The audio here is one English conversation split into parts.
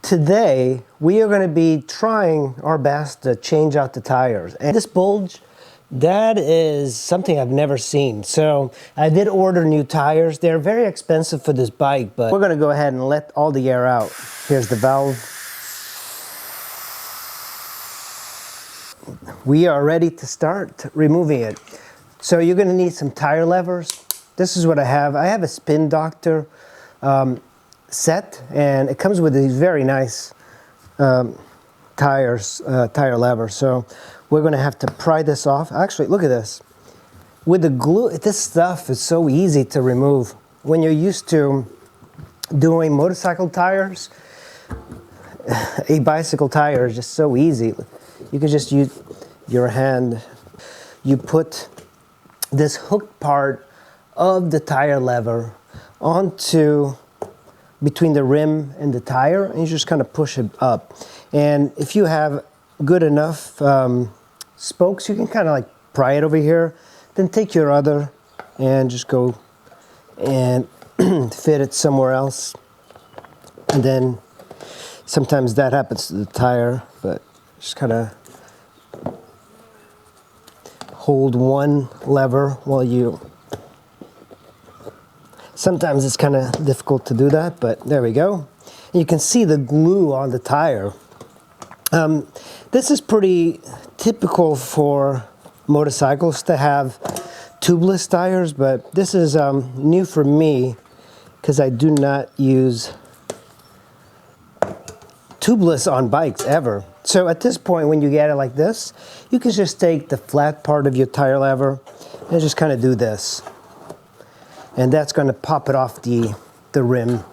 Today, we are going to be trying our best to change out the tires. And this bulge, that is something I've never seen. So I did order new tires. They're very expensive for this bike, but we're going to go ahead and let all the air out. Here's the valve. We are ready to start removing it. So you're going to need some tire levers. This is what I have. I have a Spin Doctor set, and it comes with these very nice tire levers. So we're going to have to pry this off. Actually, look at this. With the glue, this stuff is so easy to remove. When you're used to doing motorcycle tires, a bicycle tire is just so easy. You can just use your hand. You put this hook part of the tire lever onto between the rim and the tire, and you just kind of push it up. And if you have good enough spokes, you can kind of like pry it over here, then take your other and just go and fit it somewhere else. And then sometimes that happens to the tire, but just kind of hold one lever while you... Sometimes it's kind of difficult to do that, but there we go. And you can see the glue on the tire. This is pretty typical for motorcycles to have tubeless tires, but this is new for me because I do not use tubeless on bikes ever. So at this point, when you get it like this, you can just take the flat part of your tire lever and just kind of do this. And that's going to pop it off the rim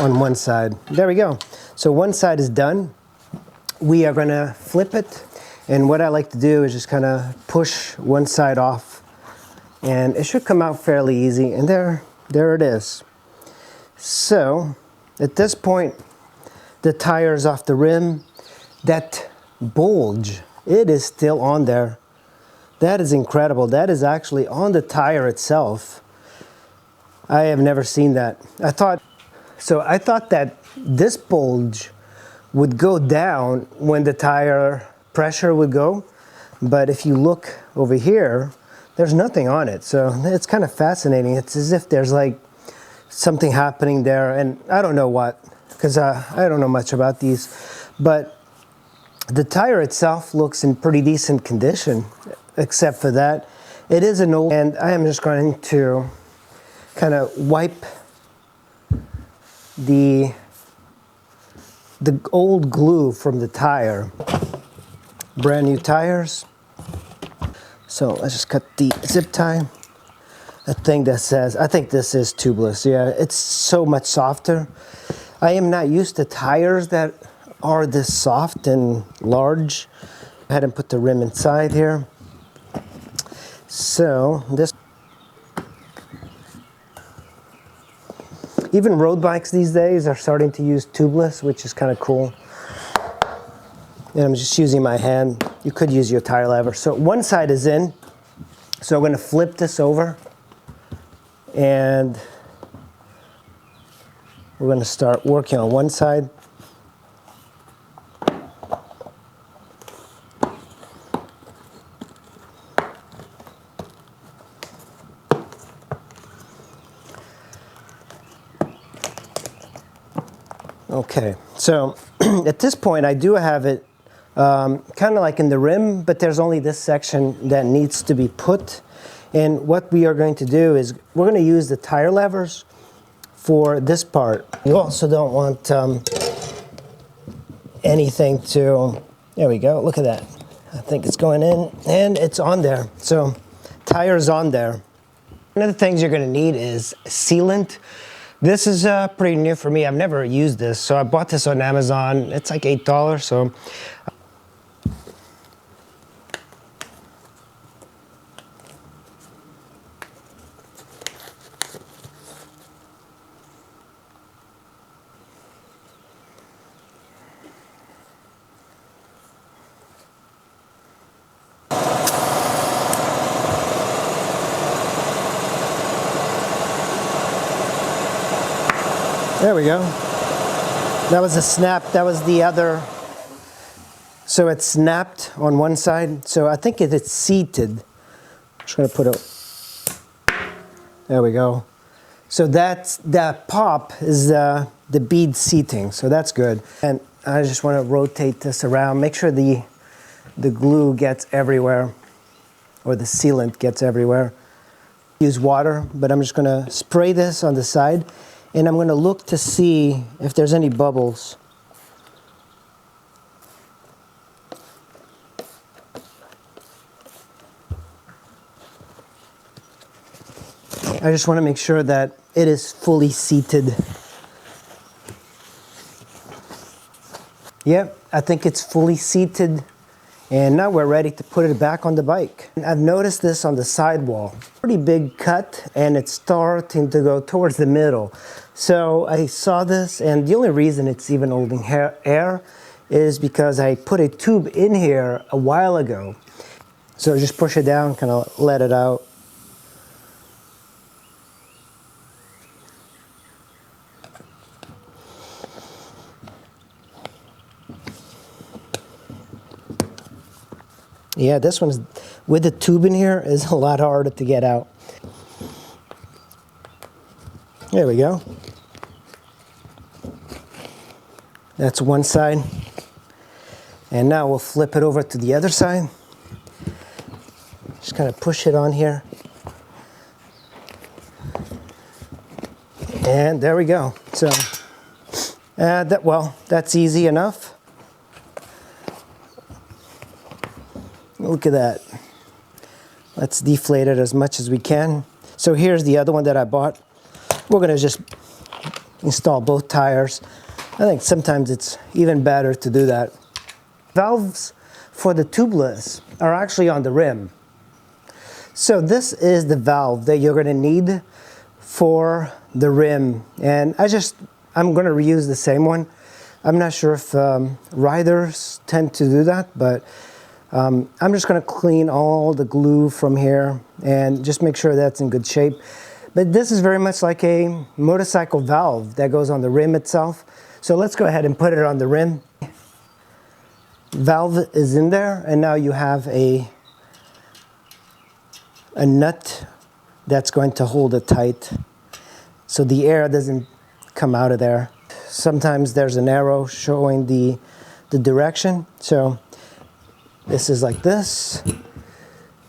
on one side. There we go. So one side is done. We are going to flip it. And what I like to do is just kind of push one side off. And it should come out fairly easy. And there it is. So at this point, the tire is off the rim. That bulge, it is still on there. That is incredible. That is actually on the tire itself. I have never seen that. I thought that this bulge would go down when the tire pressure would go. But if you look over here, there's nothing on it. So it's kind of fascinating. It's as if there's like something happening there. And I don't know what, because I don't know much about these. But the tire itself looks in pretty decent condition. Except for that, it is an old, and I am just going to kind of wipe the old glue from the tire. Brand new tires. So let's just cut the zip tie. A thing that says, I think this is tubeless. Yeah, it's so much softer. I am not used to tires that are this soft and large. I had to put the rim inside here. So this, even road bikes these days are starting to use tubeless, which is kind of cool. And I'm just using my hand. You could use your tire lever. So one side is in. So I'm going to flip this over. And we're going to start working on one side. Okay, so at this point I do have it kind of like in the rim, but there's only this section that needs to be put. And what we are going to do is we're going to use the tire levers for this part. You also don't want anything to, there we go, look at that. I think it's going in and it's on there. So tire's on there. One of the things you're going to need is sealant. This is pretty new for me. I've never used this, so I bought this on Amazon. It's like $8, so. There we go. That was a snap, that was the other. So it snapped on one side. So I think it's seated. I'm just gonna put it, there we go. So that pop is the bead seating, so that's good. And I just wanna rotate this around, make sure the glue gets everywhere, or the sealant gets everywhere. Use water, but I'm just gonna spray this on the side, and I'm gonna look to see if there's any bubbles. I just want to make sure that it is fully seated. Yep, I think it's fully seated. And now we're ready to put it back on the bike. I've noticed this on the sidewall. Pretty big cut, and it's starting to go towards the middle. So I saw this, and the only reason it's even holding air is because I put a tube in here a while ago. So just push it down, kind of let it out. Yeah, this one's, with the tube in here, is a lot harder to get out. There we go. That's one side. And now we'll flip it over to the other side. Just kind of push it on here. And there we go. So, that's easy enough. Look at that. Let's deflate it as much as we can. So here's the other one that I bought. We're gonna just install both tires. I think sometimes it's even better to do that. Valves for the tubeless are actually on the rim. So this is the valve that you're gonna need for the rim. And I'm gonna reuse the same one. I'm not sure if riders tend to do that, but I'm just going to clean all the glue from here and just make sure that's in good shape. But this is very much like a motorcycle valve that goes on the rim itself. So let's go ahead and put it on the rim. Valve is in there, and now you have a nut that's going to hold it tight so the air doesn't come out of there. Sometimes there's an arrow showing the direction. So this is like this,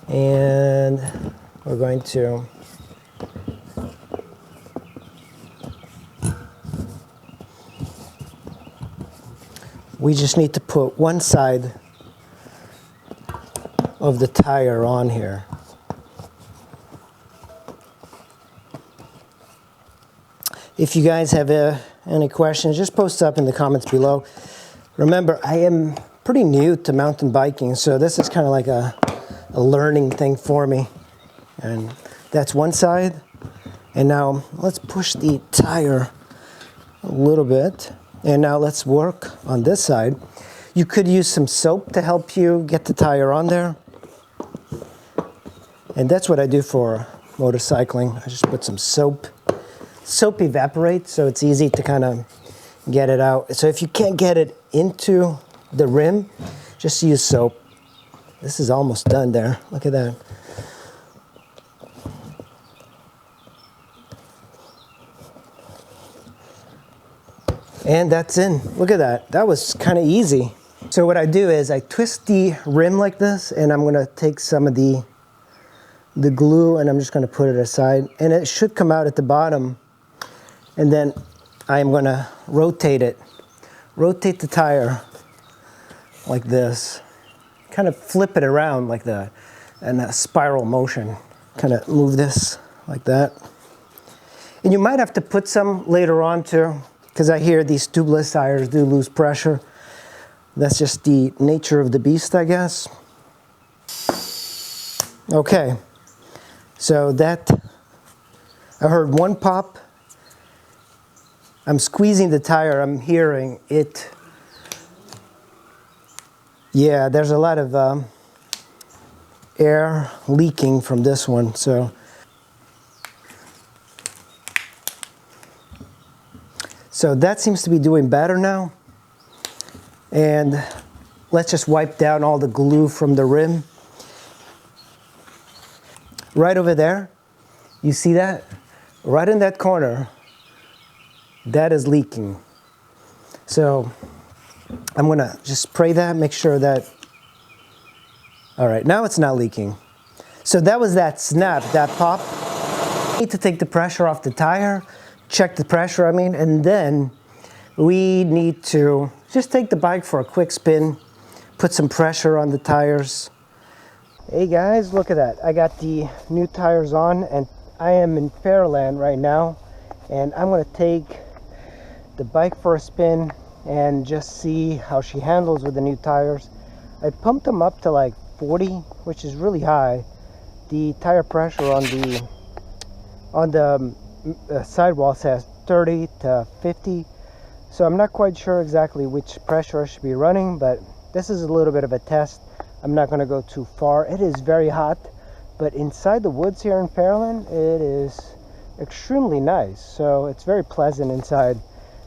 and we're going to we just need to put one side of the tire on here. If you guys have any questions, just post up in the comments below. Remember, I am pretty new to mountain biking, so this is kind of like a learning thing for me. And that's one side. And now let's push the tire a little bit. And now let's work on this side. You could use some soap to help you get the tire on there. And that's what I do for motorcycling. I just put some soap. Soap evaporates, so it's easy to kind of get it out. So if you can't get it into the rim, just use soap. This is almost done there. Look at that. And that's in. Look at that. That was kind of easy. So what I do is I twist the rim like this, and I'm going to take some of the glue, and I'm just going to put it aside. And it should come out at the bottom. And then I'm going to rotate it. Rotate the tire like this, kind of flip it around like that, and a spiral motion. Kind of move this like that. And you might have to put some later on too, because I hear these tubeless tires do lose pressure. That's just the nature of the beast, I guess. Okay, so that, I heard one pop. I'm squeezing the tire, I'm hearing it. Yeah, there's a lot of air leaking from this one, so So that seems to be doing better now. And let's just wipe down all the glue from the rim. Right over there, you see that? Right in that corner, that is leaking. So I'm gonna just spray that, make sure that, all right, now it's not leaking. So that was that snap, that pop. Need to take the pressure off the tire, check the pressure, and then we need to just take the bike for a quick spin, put some pressure on the tires. Hey guys, look at that. I got the new tires on and I am in Fairland right now, and I'm gonna take the bike for a spin and just see how she handles with the new tires. I pumped them up to like 40, which is really high. The tire pressure on the sidewall says 30 to 50, so I'm not quite sure exactly which pressure I should be running, but this is a little bit of a test. I'm not going to go too far. It is very hot, but inside the woods here in Fairland, it is extremely nice, so it's very pleasant inside.